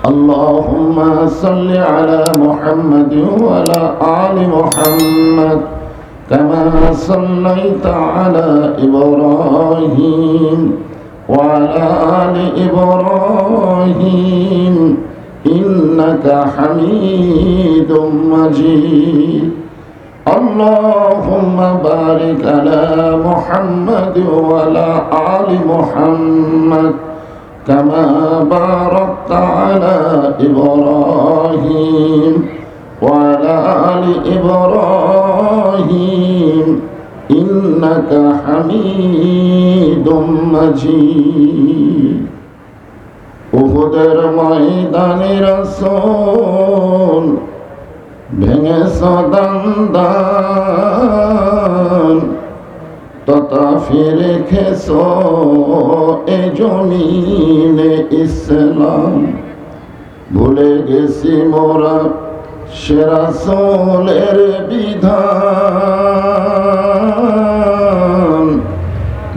اللهم صل على محمد وعلى آل محمد كما صليت على إبراهيم وعلى آل إبراهيم إنك حميد مجيد اللهم بارك على محمد وعلى آل محمد كما باركت على إبراهيم وعلى آل إبراهيم إنك حميد مجيد উহুদের ময়দানে রাসূল ভেঙেছ দান তথাপি রেখেছ এ জমিনে ইসলাম ভুলে গেছি মোরা সে রাসূলের বিধান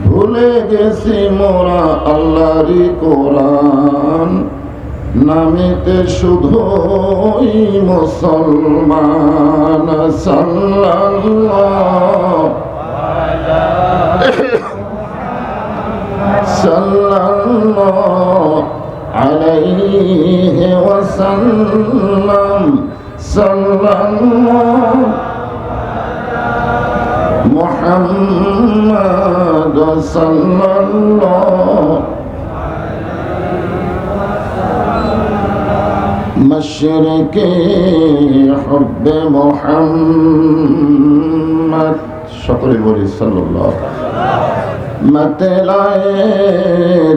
ভুলে গেছি মোরা আল্লাহরই কোরআন নামেতে শুধুই মুসলমান সাল্লাল্লাহু আলাইহি ওয়াসাল্লাম সাল্লাল্লাহু মুহাম্মদ সাল্লাল্লাহু মশরিকে হুব্বে মুহাম্মদ সকলে বলি সাল্লাল্লাহু मतलाए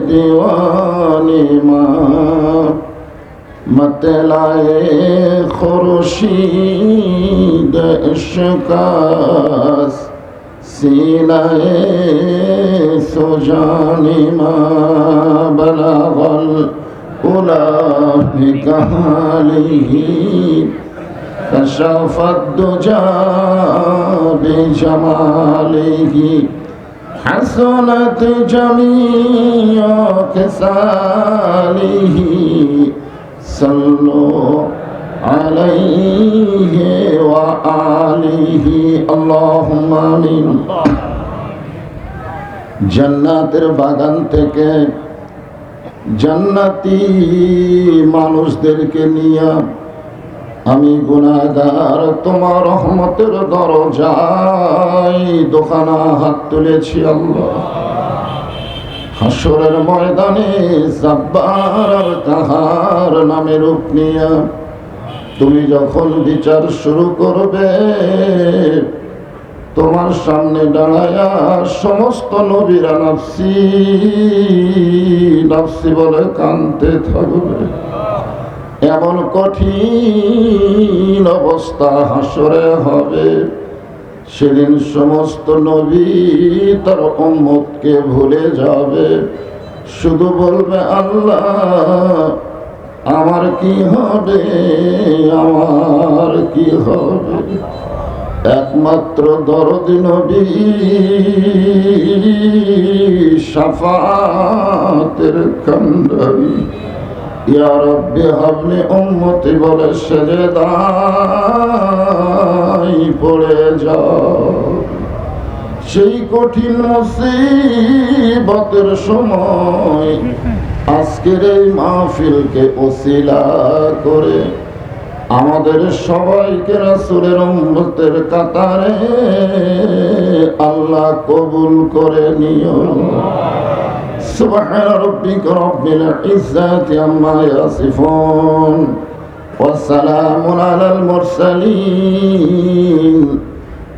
दीवानी माँ मतलाए खुर्शीद इश्कास सीनाए सुजानी माँ बलागल उला बिकमालिही कशफत दुजा बिजमालिही حسنت جميع خصاله صلوا عليه وآله اللهم آمين জান্নাতের বাগান থেকে জান্নাতি মানুষদেরকে নিয়ে আমি গুনাহগার তোমার রহমতের দরজায় দোকানা হাত তুলেছি আল্লাহ হাসরের ময়দানে জাব্বার আর কাহার নামের রূপ নিয়ে তুমি যখন বিচার শুরু করবে তোমার সামনে দাঁড়ায়া সমস্ত নবীরা নাফসি নাফসি বলে কাঁদতে থাকবে এমন কঠিন অবস্থা হাসরে হবে সেদিন সমস্ত নবী তার উম্মতকে ভুলে যাবে শুধু বলবে আল্লাহ আমার কি হবে আমার কি হবে একমাত্র দরদি নবী শাফাতের কান্ডারি ইয়া রব্বি হাবলি উম্মতি বলে সেজদায় পড়ে যাও সেই কঠিন মুসিবতের সময় আজকের এই মাহফিলকে ওসিলা করে আমাদের সবাইকে রাসূলের উম্মতের কাতারে আল্লাহ কবুল করে নিও سبحان ربك رب العزة عما يصفون والسلام على المرسلين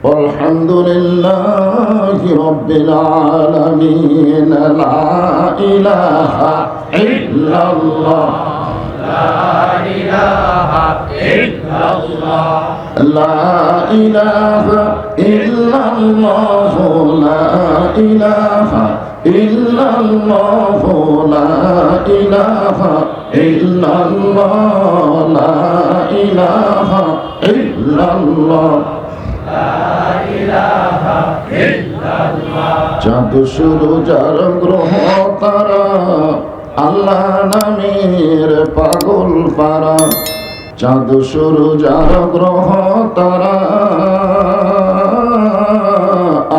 والحمد لله رب العالمين لا إله إلا الله لا إله إلا الله لا إله إلا الله لا إله إلا الله لا إله إلا الله لا إله إلا الله চাঁদ সূর্য যার গ্রহ তারা আল্লাহ নামের পাগল পারা, চাঁদ সূরজ আর গ্রহ তারা,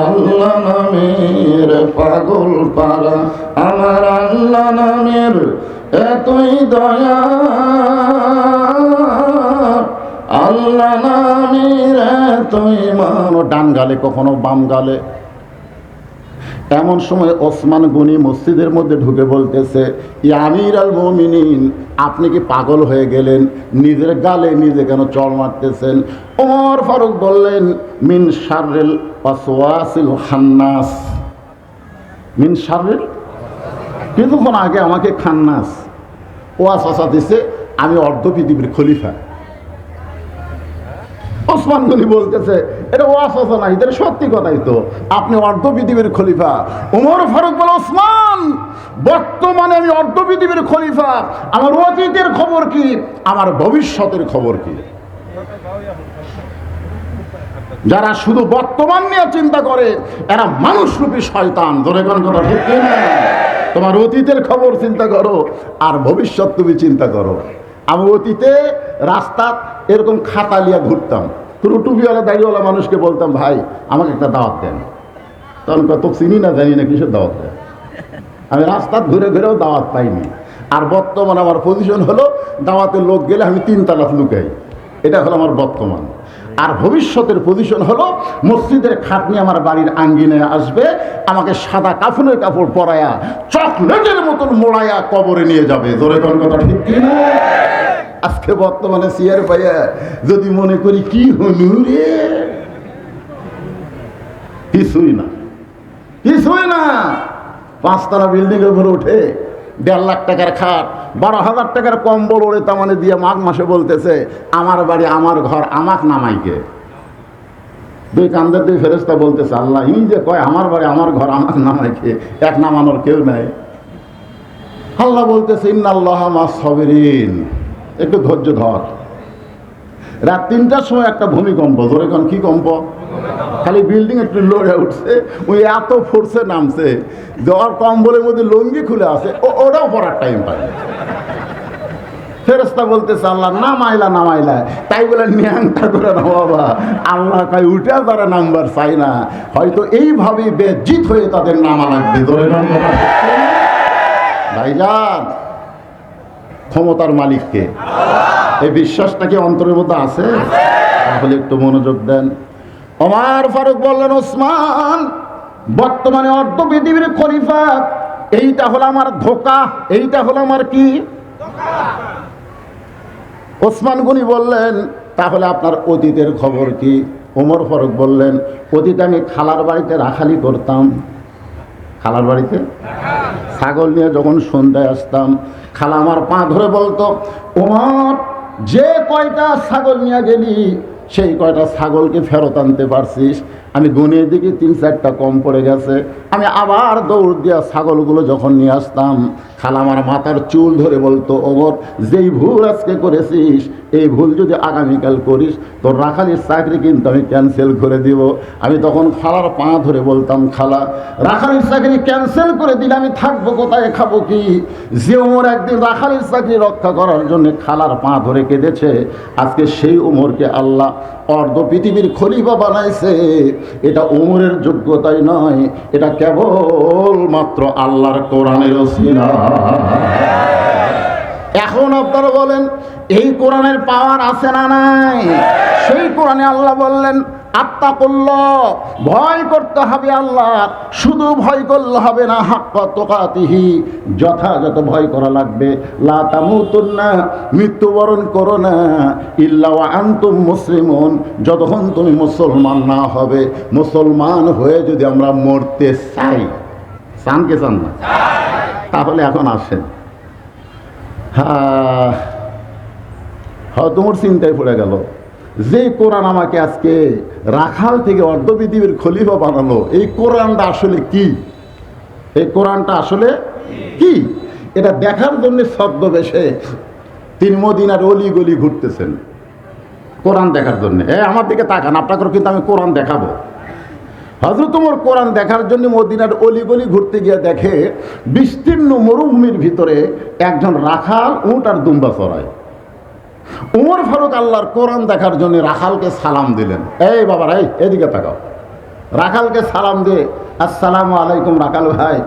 আল্লাহ নামের পাগল পারা। আমার আল্লাহ নামের এতই দয়া, আল্লাহ নামের এতই মান। ডান গালে কখনো বাম গালে। এমন সময় ওসমান গনি মসজিদের মধ্যে ঢুকে বলতেছে, ইয়া আমির আল মুমিনিন, আপনি কি পাগল হয়ে গেলেন? নিজের গালে নিজে কেন চড় মারতেছেন? ওমর ফারুক বললেন, মিন শাররিল ওয়াসওয়াসিল খান্নাস। মিন শাররিল, কিছুক্ষণ আগে আমাকে খান্নাস ওয়াসওয়াসা দিছে, আমি অর্ধ পৃথিবীর খলিফা। ওসমান গনি বলতেছে, এটা ওয়াসওয়াসা না, এটা সত্যি কথাই তো, আপনি অর্ধ পৃথিবীর খলিফা। ওমর ফারুক বলে, ওসমান, বর্তমানে আমি অর্ধ পৃথিবীর খলিফা, আমার অতীতের খবর কি, আমার ভবিষ্যতের খবর কি? যারা শুধু বর্তমান নিয়ে চিন্তা করে এরা মানুষরূপী শয়তান। ধরে কোন কথা ঠিক না? তোমার অতীতের খবর চিন্তা করো আর ভবিষ্যৎ তুমি চিন্তা করো। আমি অতীতে রাস্তা এরকম খাতা লিয়া ঘুরতাম, পুরো টুপিওয়ালা দাড়িওয়ালা মানুষকে বলতাম, ভাই আমাকে একটা দাওয়াত দেন। তখন কত চিনি না জানি না কিসের দাওয়াত দেন। আমি রাস্তা ঘুরে ঘুরেও দাওয়াত পাইনি। আর বর্তমান আমার পজিশন হলো, দাওয়াতের লোক গেলে আমি 3 তালাত লুকাই। এটা হলো আমার বর্তমান। আর ভবিষ্যতের পজিশন হলো, মসজিদের খাটনি আমার বাড়ির আঙ্গিনায় আসবে, আমাকে সাদা কাফনের কাপড় পরায়া চকলেটের মতন মোড়াইয়া কবরে নিয়ে যাবে। জোরে কোন কথা ঠিক কিনা? আজকে বর্তমানে চেয়ার পাইয়া যদি মনে করি কি হলু রে, কিছুই না, কিছুই না। 5 তলা বিল্ডিং এর উপরে উঠে 1.5 লাখ টাকার খাট, 12,000 টাকার কম্বল ওরে তামানে দিয়ে মাঘ মাসে বলতেছে, আমার বাড়ি আমার ঘর, আমাক নামাইকে। 2 কান্দের 2 ফেরেশতা বলতেছে, আল্লাহ ই যে কয় আমার বাড়ি আমার ঘর, আমাক নামাইকে, এক নামানোর কেউ নাই। আল্লাহ বলতেছে, ইন্নাল্লাহা মাস সাবিরিন, একটু ধৈর্য ধর। রাত 3টার সময় একটা ভূমিকম্প। ধরে কোন কি কম্প? খালি বিল্ডিং একটু লড়ে উঠছে, ওই এত ফোর্সে নামছে, যাওয়ার কম্বলের মধ্যে লুঙ্গি খুলে আছে, ওটাও পড়ার টাইম পায়। ফেরেশতা বলতেছে, আল্লাহ নামাইলা নামাইলা, তাই বলে ন্যাংটা করে না বাবা। আল্লাহ কয় উঠে তারা নাম্বার চাই না, হয়তো এইভাবেই বেজ্জিত হয়ে তাদের নামা লাগবে। ধরে ভাইজান, ক্ষমতার মালিককে, এই বিশ্বাসটা কি অন্তরের মধ্যে আছে? তাহলে একটু মনোযোগ দেন। ওমর ফারুক বললেন, ওসমান, বর্তমানে অর্ধ পৃথিবীর খলিফা, এইটা হলো আমার ধোঁকা, এইটা হলো আমার কি? ওসমান গনি বললেন, তাহলে আপনার অতীতের খবর কি? ওমর ফারুক বললেন, অতীতে আমি খালার বাড়িতে রাখালি করতাম। খালার বাড়িতে ছাগল নিয়ে যখন সন্ধ্যায় আসতাম, খালা আমার পা ধরে বলতো, ওমর, যে কয়টা ছাগল নিয়ে গেলি সেই কয়টা ছাগলকে ফেরত আনতে পারছিস? আমি গুনে দেখি 3-4টা কম পড়ে গেছে। আমি আবার দৌড় দিয়া ছাগলগুলো যখন নিয়ে আসতাম, খালা আমার মাথার চুল ধরে বলতো, ওমর, যেই ভুল আজকে করেছিস এই ভুল যদি আগামীকাল করিস তোর রাখালির চাকরি কিন্তু আমি ক্যান্সেল করে দিব। আমি তখন খালার পা ধরে বলতাম, খালা, রাখালির চাকরি ক্যান্সেল করে দিলে আমি থাকবো কোথায়, খাবো কি? যে ওমর একদিন রাখালির চাকরি রক্ষা করার জন্য খালার পা ধরে কেঁদেছে, আজকে সেই ওমরকে আল্লাহ অর্ধ পৃথিবীর খলিফা বানাইছে। এটা ওমরের যোগ্যতাই নয়, এটা কেবল মাত্র আল্লাহর কোরআনের ওসিলা। এখন আপনারা বলেন, এই কোরআনের পাওয়ার আছে না নাই? সেই কোরআনে আল্লাহ বললেন, আত্তাকুল্লাহ, ভয় করতে হবে আল্লাহ। শুধু ভয় করলে হবে না, হাক্কা তুকাতিহি, যথাযথ ভয় করা লাগবে। লা তামুতুন্না, মৃত্যুবরণ করো না, ইল্লা ওয়া আনতুম মুসলিমুন, যতক্ষণ তুমি মুসলমান না হবে। মুসলমান হয়ে যদি আমরা মরতে চাই, চান কে চান না? তাহলে এখন আসেন। হ্যাঁ, তোমার চিন্তায় পড়ে গেল, যে কোরআন আমাকে আজকে রাখাল থেকে অর্ধ পৃথিবীর খলিফা বানালো, এই কোরআনটা আসলে কি? এই কোরআনটা আসলে কি? এটা দেখার জন্য ছদ্মবেশে তিনি মদিনার অলি গলি ঘুরতেছেন কোরআন দেখার জন্য। আমার দিকে তাকান, আপনাকে কিন্তু আমি কোরআন দেখাবো। হযরত ওমর কোরআন দেখার জন্য মদিনার অলিগলি ঘুরতে গিয়ে দেখে বিস্তীর্ণ মরুভূমির ভিতরে একজন রাখাল উট আর দুম্বা চড়ায়। ওমর ফারুক আল্লাহর কোরআন দেখার জন্য রাখালকে সালাম দিলেন। এই বাবার, এই এদিকে তাকাও। রাখালকে সালাম দিয়ে, আসসালামু আলাইকুম রাখাল ভাই,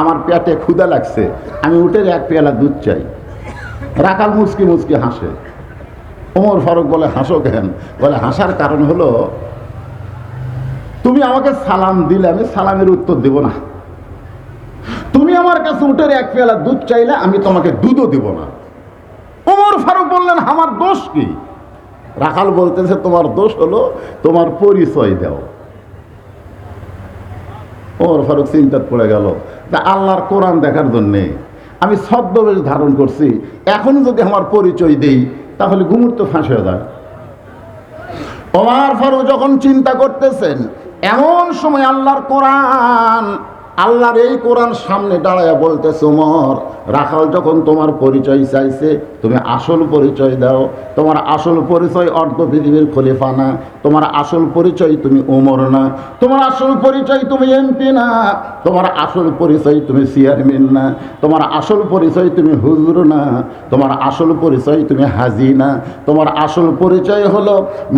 আমার পেটে ক্ষুধা লাগছে, আমি উটের এক পেয়ালা দুধ চাই। রাখাল মুচকি মুচকি হাসে। ওমর ফারুক বলে, হাসো কেন? বলে, হাসার কারণ হলো তুমি আমাকে সালাম দিলে আমি সালামের উত্তর দেব না, তুমি আমার কাছে উটের এক পেয়ালা দুধ চাইলে আমি তোমাকে দুধও দেব না। ওমর ফারুক বললেন, আমার দোষ কি? রাখাল বলতেছে, তোমার দোষ হলো তোমার পরিচয় দাও। ওমর ফারুক চিন্তায় পড়ে গেল, তা আল্লাহর কোরআন দেখার জন্যে আমি ছদ্মবেশ ধারণ করছি, এখন যদি আমার পরিচয় দেই তাহলে গুমুর তো ফাঁস হয়ে যায়। ওমর ফারুক যখন চিন্তা করতেছেন, এমন সময় আল্লাহর কোরআন, আল্লাহর এই কোরআন সামনে দাঁড়ায় বলতেছে, ওমর, রাখাল যখন তোমার পরিচয় চাইছে তুমি আসল পরিচয় দাও। তোমার আসল পরিচয় অর্ধ পৃথিবীর খলিফা না, তোমার আসল পরিচয় তুমি ওমর না, তোমার আসল পরিচয় তুমি এমপি না, তোমার আসল পরিচয় তুমি চেয়ারম্যান না, তোমার আসল পরিচয় তুমি হুজুর না, তোমার আসল পরিচয় তুমি হাজি না, তোমার আসল পরিচয় হলো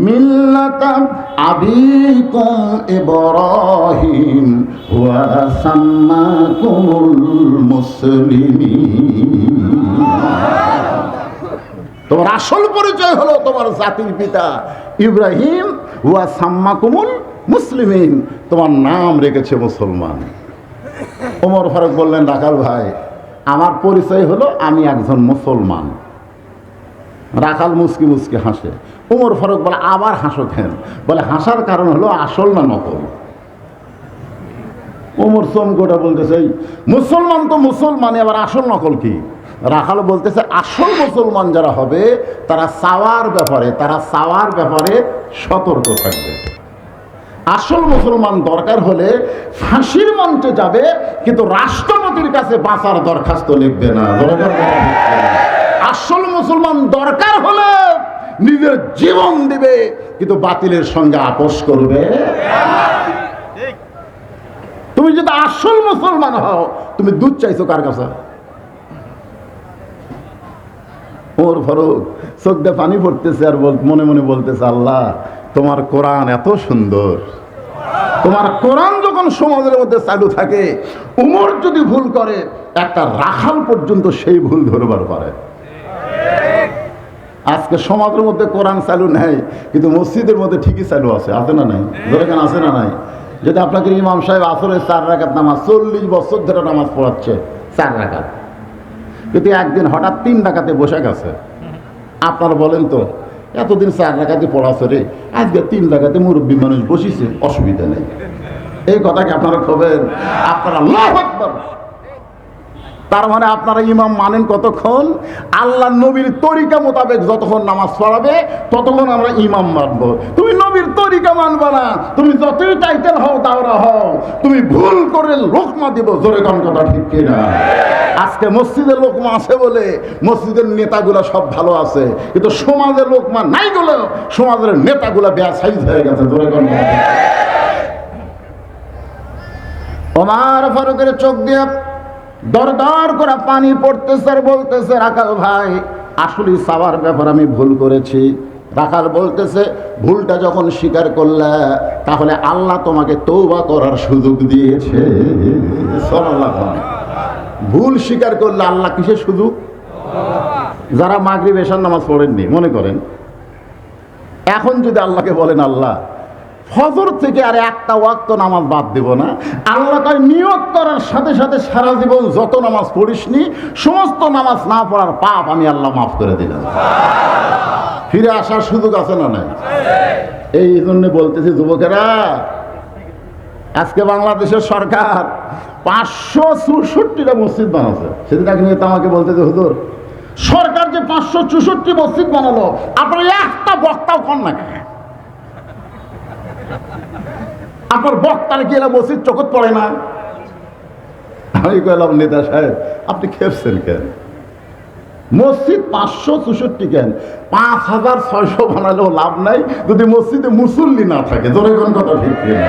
মিল্লাতা আবিকুম ইব্রাহিম ওয়া সাম্মাকুমুল মুসলিমিন। তোমার আসল পরিচয় হলো তোমার জাতির পিতা ইব্রাহিম, ওয়া সাম্মাকুমুল মুসলিমিন, তোমার নাম রেখেছে মুসলমান। ওমর ফারুক বললেন, রাখাল ভাই, আমার পরিচয় হলো আমি একজন মুসলমান। রাখাল মুচকি মুচকি হাসে। ওমর ফারুক বলে, আবার হাসো কেন? বলে, হাসার কারণ হলো আসল না নকল। ওমর চমকোটা বলতেছে, মুসলমান তো মুসলমান, আবার আসল নকল কি? রাখাল বলতেছে, আসল মুসলমান যারা হবে তারা চাওয়ার ব্যাপারে সতর্ক থাকবে। আসল মুসলমান দরকার হলে ফাঁসির মঞ্চে যাবে, কিন্তু রাষ্ট্রপতির কাছে বাঁচার দরখাস্ত লিখবে না। আসল মুসলমান দরকার হলে নিজের জীবন দিবে, কিন্তু বাতিলের সঙ্গে আপোষ করবে। তুমি যদি আসল মুসলমান হও, তুমি দুধ চাইছো কার কাছে? ওমর ফারুক চোখ দিয়ে পানি পড়তেছে আর মনে মনে বলতেছে, আল্লাহ, তোমার কোরআন এত সুন্দর, তোমার কোরআন যখন সমাজের মধ্যে চালু থাকে, উমর যদি ভুল করে একটা রাখাল পর্যন্ত সেই ভুল ধরবার পারে। আজকে সমাজের মধ্যে কোরআন চালু নেই, কিন্তু মসজিদের মধ্যে ঠিকই চালু আছে। আছে না নাই? যেখানে আছে না নাই? যদি আপনাকে ইমাম সাহেব আসরের 4 রাকাত নামাজ 40 বছর ধরে নামাজ পড়াচ্ছে 4 রাকাত, কিন্তু একদিন হঠাৎ 3 রাকাতে বসে গেছে, আপনারা বলেন তো, এতদিন 4 রাকাতে পড়াচ্ছে রে, আজকে 3 রাকাতে মুরব্বী মানুষ বসিছে, অসুবিধা নেই। এই কথা কি আপনারা খবর? আপনারা আল্লাহু আকবার। তার মানে আপনারা ইমাম মানেন কতক্ষণ? আল্লাহ নবীর তরিকা মোতাবেক যতক্ষণ নামাজ পড়াবে ততক্ষণ আমরা ইমাম মানবো। তুমি নবীর তরিকা মানবা না, তুমি যতই টাইটেল হও দাওরা হও, তুমি ভুল করে লোকমা দিব। জোরে কোন কথা ঠিক কিনা? আজকে মসজিদের লোকমা আছে বলে মসজিদের নেতাগুলা সব ভালো আছে, কিন্তু সমাজের লোকমা নাই বলে সমাজের নেতাগুলা বেয়াসাইজ হয়ে গেছে। জোরে কোন কথা। ওমর ফারুকের চোখ দিয়ে দরদর করে পানি পড়তেছে আর বলতেছে, রাখাল ভাই, আসলে চাওয়ার ব্যাপার আমি ভুল করেছি। রাখাল বলতেছে, ভুলটা যখন স্বীকার করলে তাহলে আল্লাহ তোমাকে তওবা করার সুযোগ দিয়েছে। সুবহানাল্লাহ। ভুল স্বীকার করলে আল্লাহ কিসের সুযোগ? যারা মাগরিব এশার নামাজ পড়েননি, মনে করেন এখন যদি আল্লাহকে বলেন, আল্লাহ ফজর থেকে আর একটা ওয়াক্ত নামাজ বাদ দেব না, আল্লাহ তাই নিয়ত করার সাথে সাথে সারা জীবন যত নামাজ পড়িসনি সমস্ত নামাজ না পড়ার পাপ আমি আল্লাহ মাফ করে দিলাম। ফিরে আসার সুযোগ আছে না নাই? এই জন্য বলতেছি যুবকেরা, আজকে বাংলাদেশের সরকার 564টা মসজিদ বানাচ্ছে। সেদিন এক নেতা আমাকে বলতেছে, হুজুর, সরকার যে 564 মসজিদ বানালো, আপনার একটা বক্তাও কম না কেন? আপনার বক্তার কি এলা মসজিদ চোখত পড়ে না? আমি কইলাম, নেতা সাহেব, আপনি খেপছেন কেন? মসজিদ 564 কেন 5600 বানালেও লাভ নাই যদি মসজিদে মুসল্লি না থাকে। জোরে কোন কথা ঠিক কিনা?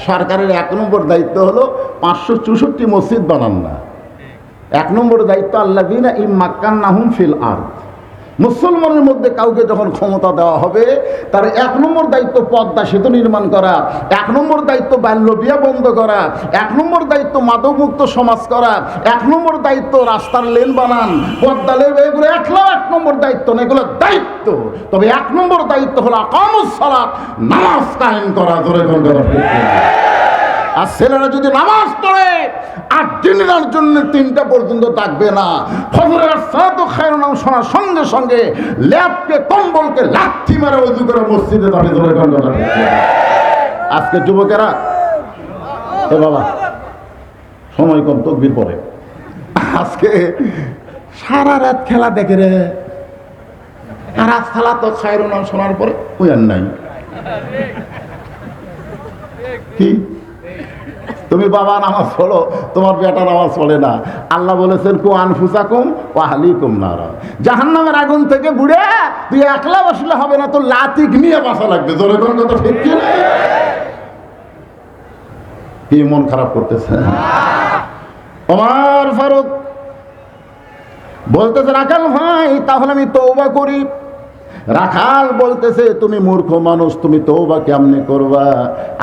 সরকারের 1 নম্বর দায়িত্ব হলো 564 মসজিদ বানান না। 1 নম্বর দায়িত্ব আল্লাযীনা ইম্মাক্কান্নাহুম ফিল আরদ। মুসলমানের মধ্যে কাউকে যখন ক্ষমতা দেওয়া হবে তার 1 নম্বর দায়িত্ব পদ্মা সেতু নির্মাণ করা, 1 নম্বর দায়িত্ব বাল্য বিয়ে বন্ধ করা, 1 নম্বর দায়িত্ব মাদকমুক্ত সমাজ করা, 1 নম্বর দায়িত্ব রাস্তার লেন বানান, পদ্মা লেন, এগুলো 1 নম্বর দায়িত্ব না, এগুলো দায়িত্ব। তবে 1 নম্বর দায়িত্ব হলো আকামুস সালাত, নামাজ কায়েম করা। জোরে কোন কথা ঠিক কিনা? আর ছেলেরা যদি নামাজ পড়ে 8 দিনের জন্য 3টা পর্যন্ত থাকবে না, ফজরের সালাতু খায়রুন শোনার সঙ্গে সঙ্গে ল্যাপকে কম্বলকে লাথি মারে ওযু করে মসজিদে যাবে। জোরে কোন কথা ঠিক কিনা? আজকে যুবকেরা, এ বাবা সময় কম, তাকবীর পড়ে, আজকে সারা রাত খেলা দেখে রে, আর আজ সালাতু খায়রুন শোনার পরে ওই আর নাই। কি তুমি বাবা নামাজ পড়ো, তোমার বেটা নামাজ পড়ে না। আল্লাহ বলেছেন কু আনফুসাকুম ওয়া আহলিকুম নারা, জাহান্নামের আগুন থেকে বুড়ে তুই একলা বসলে হবে না, তো লাতিক নিয়ে বাঁচা লাগবে। জোরে কোন কথা ঠিক কি না? কি মন খারাপ করতেছে? ওমর ফারুক বলতেছে রাখাল ভাই তাহলে আমি তওবা করি। রাখাল বলতেছে তুমি মূর্খ মানুষ, তুমি তওবা কেমনে করবা?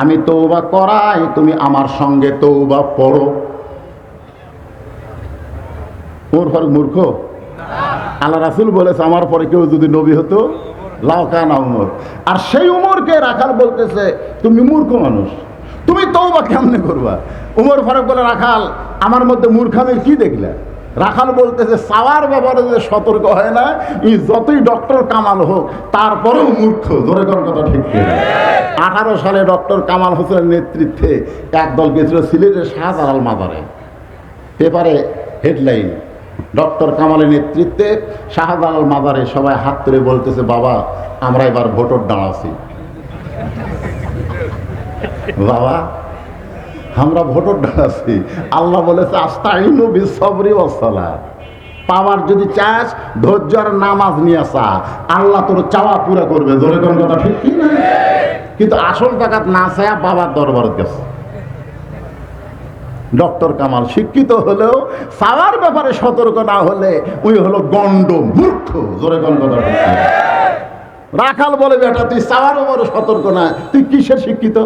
আমি তওবা করাই, তুমি আমার সঙ্গে তওবা পড়ো। ওমর ফারুক মূর্খ? আল্লাহ রাসূল বলেছে আমার পরে কেউ যদি নবী হতো লাউ কানা উমর। আর সেই উমরকে রাখাল বলতেছে তুমি মূর্খ মানুষ, তুমি তওবা কেমনে করবা? ওমর ফারুক বলে রাখাল আমার মধ্যে মূর্খামির কি দেখলা? রাখাল বলতেছে চাওয়ার ব্যাপারে যে সতর্ক হয় না, যতই ডক্টর কামাল হোক তারপরেও মূর্খ। ধরে কোন কথা ঠিক কিনা? 18 সালে ডক্টর কামাল হোসেনের নেতৃত্বে একদল গেছিল সিলেটের শাহজালাল মাজারে। পেপারে হেডলাইন, ডক্টর কামালের নেতৃত্বে শাহজালাল মাজারে সবাই হাত তুলে বলতেছে বাবা আমরা এবার ভোটর দাঁড়াচ্ছি। বাবা আমরা ভোটর দাঁড়াচ্ছি। আল্লাহ বলেছে আস্তাইনু বিসসবরি ওয়াস সালাহ, পাওয়ার যদি চাস ধৈর্য আর নামাজ নিয়ে চা, আল্লাহ তোর চাওয়া পুরা করবে। জোরে কোন কথা ঠিক কি না? কিন্তু আসল টাকাত না চায়া বাবার দরবারে গেছে। ডক্টর কামাল শিক্ষিত হলেও চাওয়ার ব্যাপারে সতর্ক না হলে ওই হলো গন্ড মূর্খ। জোরে কোন কথা ঠিক কি? রাখাল বলে বেটা তুই চাওয়ার ব্যাপারে সতর্ক না, তুই কিসের শিক্ষিত?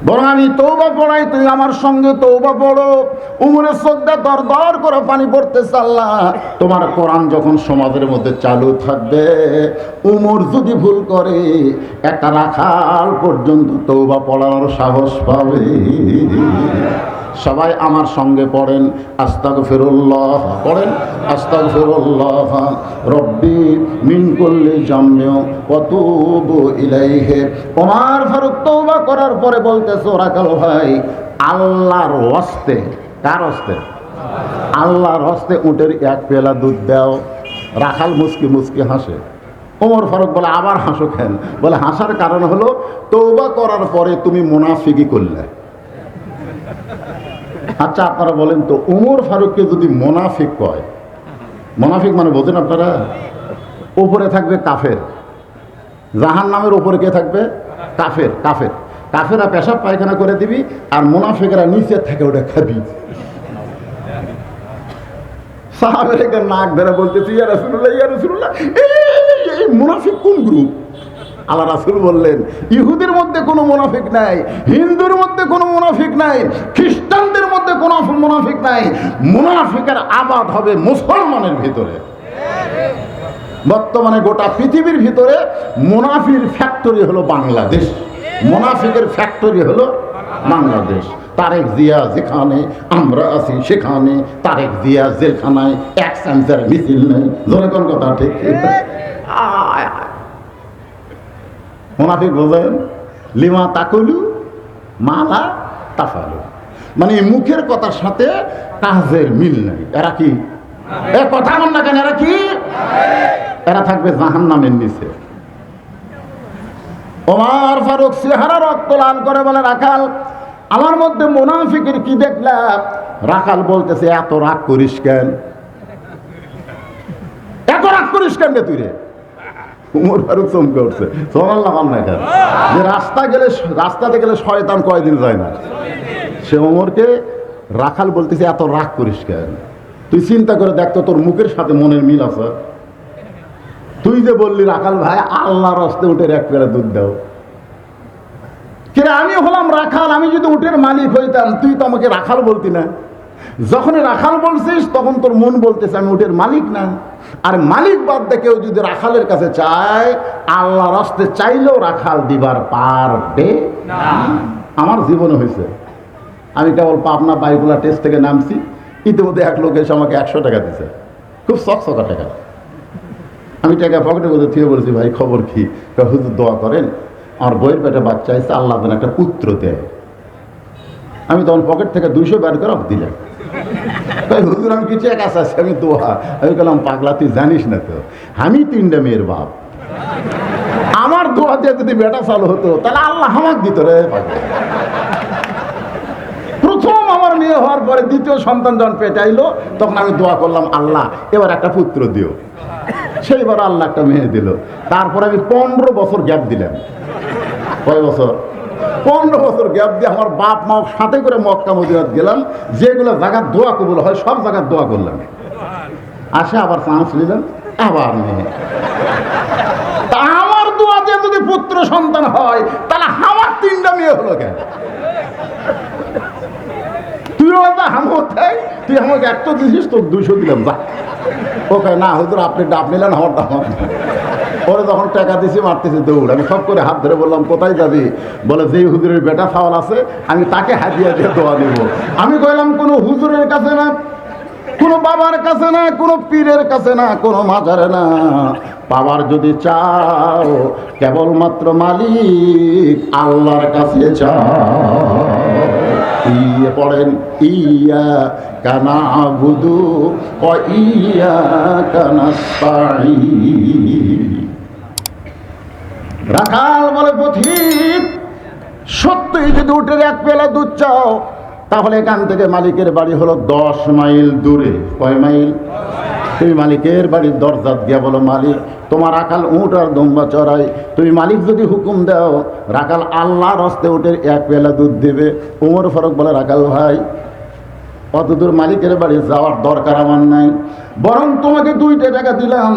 বরং আমি তওবা পড়াই, তুই আমার সঙ্গে তওবা পড়ো। উমরের চোখটা দর দর করে পানি পড়তেছে। আল্লাহ তোমার কোরআন যখন সমাজের মধ্যে চালু থাকবে, উমর যদি ভুল করে একটা রাখাল পর্যন্ত তওবা পড়ার সাহস পাবে। সবাই আমার সঙ্গে পড়েন আস্তাগফিরুল্লাহ, পড়েন আস্তাগফিরুল্লাহ রব্বি মিন কুল্লি জামমিন ওয়া তুবু ইলাইহি। ওমর ফারুক তওবা করার পরে বলতেছে রাখাল ভাই আল্লাহর ওয়াস্তে, কার ওয়াস্তে? আল্লাহর ওয়াস্তে উটের 1 পেয়ালা দুধ দাও। রাখাল মুস্কি মুস্কি হাসে। ওমর ফারুক বলে আবার হাসো কেন? বলে হাসার কারণ হলো তওবা করার পরে তুমি মুনাফিকি করলে। আচ্ছা আপনারা বলেন তো ওমর ফারুককে যদি মুনাফিক কয়, মুনাফিক মানে বোঝেন আপনারা? উপরে থাকবে কাফের, জাহান্নামের উপরে কে থাকবে? কাফের। কাফের কাফেরা পেশাব পায়খানা করে দিবি, আর মুনাফিকরা নিচে থাকে ওটা খাবি। সাহাবেরা নাক ধরে বলতেছি ইয়া রাসূলুল্লাহ ইয়া রাসূলুল্লাহ, এই মুনাফিক কোন গ্রুপ? আল্লাহ রাসূল বললেন ইহুদের মধ্যে কোনো মুনাফিক নাই, হিন্দুর মধ্যে কোনো মুনাফিক নাই, খ্রিস্টানদের মধ্যে কোনো মুনাফিক নাই। মুনাফিকের আবাদ হবে মুসলমানের ভিতরে। বর্তমানে গোটা পৃথিবীর ভিতরে মুনাফির ফ্যাক্টরি হলো বাংলাদেশ, মুনাফিকের ফ্যাক্টরি হলো বাংলাদেশ। তারেক জিয়া যেখানে, আমরা আছি সেখানে। তারেক জিয়া জেলখানায়, এক সেন্সার মিছিল নেই। জোরে কোন কথা ঠিক? মুনাফিক বোঝেন? লিমা তাকুলু মালা তাফালু, মানে মুখের কথার সাথে কাজের মিল নেই। এরা কি কথা বল না কেন? এরা কি? এরা থাকবে জাহান্নামের নিচে। ওমর ফারুক চেহারা রক্ত লাল করে বলে রাখাল আমার মধ্যে মুনাফিকের কি দেখলাম? রাখাল বলতেছে এত রাগ করিস কেন? করিস কেন তুই রে? উমর ফারুক চমকে উঠছে, সুবহানাল্লাহ না কেন? যে রাস্তাতে গেলে শয়তান কয়দিন যায় না। সে ওমরকে রাখাল বলতেছে এত রাগ করিস কেন? তুই চিন্তা করে দেখ তো, তোর মুখের সাথে মনের মিল আছে? তুই যে বললি রাখাল ভাই আল্লাহর রাস্তে উঠে এক পেয়ালা দুধ দাও, কিরে আমি হলাম রাখাল, আমি যদি উটের মালিক হইতাম তুই তো আমাকে রাখাল বলতি না। যখন রাখাল বলছিস তখন তোর মন বলতেছে আমি উটের মালিক না। আর মালিক বাদ দিয়ে কেউ যদি রাখালের কাছে চায়, আল্লাহ রাস্তে চাইলেও রাখাল দিবার পারবে না। আমার জীবনে হয়েছে, আমি কেবল পাবনা বাইকুলা টেস্ট থেকে নামছি, ইতিমধ্যে এক লোক এসে আমাকে 100 টাকা দিছে, খুব চকচকা টাকা। আমি টাকা পকেটে বসে থেকে বলেছি ভাই খবর কি? হুজুর দোয়া করেন, আমার বইয়ের পেটে বাচ্চা এসে আল্লাহ যেন একটা পুত্র দেয়। আমি তখন পকেট থেকে 200 বের করে দিলাম। হুজুর আমি কিছু এক আছে, আমি দোয়া। আমি বললাম পাগলা তুই জানিস না তো আমি 3টা মেয়ের বাপ, আমার দোয়া দিয়ে যদি বেটা চালু হতো তাহলে আল্লাহ আমাকে দিত রে পাগলা। প্রথম আমার মেয়ে হওয়ার পরে দ্বিতীয় সন্তান যখন পেটে আইলো তখন আমি দোয়া করলাম আল্লাহ এবার একটা পুত্র দিও। সেইবার আল্লাহ একটা মেয়ে দিল। তারপরে আমি 15 বছর গ্যাপ দিলাম। কয় বছর? 15 বছর গ্যাপ দিয়ে আমার বাপ মা সাথে করে মক্কা মদিনাত গেলাম, যেগুলো জায়গার দোয়া কবুল হয় সব জায়গার দোয়া করলাম। আসে আবার চান্স নিলাম, আবার মেয়ে। তা আমার দোয়া দিয়ে যদি পুত্র সন্তান হয় তাহলে আমার 3টা মেয়ে হলো কেন? তুইও হামত থাই, তুই আমাকে 100 দিছিস, তোর 200 দিলাম যা। ওকে না হুজুর আপনি ডাব নিলেন, আমার ডাব। পরে যখন টাকা দিছি মারতেছি দৌড়। আমি সব করে হাত ধরে বললাম কোথায় যাবি? বলে যেই হুজুরের বেটা ফাওয়াল আছে আমি তাকে হাদিয়া দিয়ে দোয়া দিব। আমি কইলাম কোনো হুজুরের কাছে না, কোনো বাবার কাছে না, কোনো পীরের কাছে না, কোনো মাজারে না। পাওয়ার যদি চাও কেবলমাত্র মালিক আল্লাহর কাছে চাও। পড়েন ইয়া কানা আবুদু ও ইয়া কানাস্তাঈন। রাখাল বলে পথিক সত্যই যদি উটের 1 পেয়ালা দুধ চাও তাহলে এখান থেকে মালিকের বাড়ি হলো 10 মাইল দূরে। কয় মাইল? তুমি মালিকের বাড়ির দরজা দিয়া বলো মালিক তোমার রাখাল উট আর দুম্বা চড়াই, তুমি মালিক যদি হুকুম দাও রাখাল আল্লাহর রাস্তে উটের 1 পেয়ালা দুধ দেবে। ওমর ফারুক বলে রাখাল ভাই অত দূর মালিকের বাড়ি যাওয়ার দরকার আমার নাই, বরং তোমাকে 2টা টাকা দিলাম,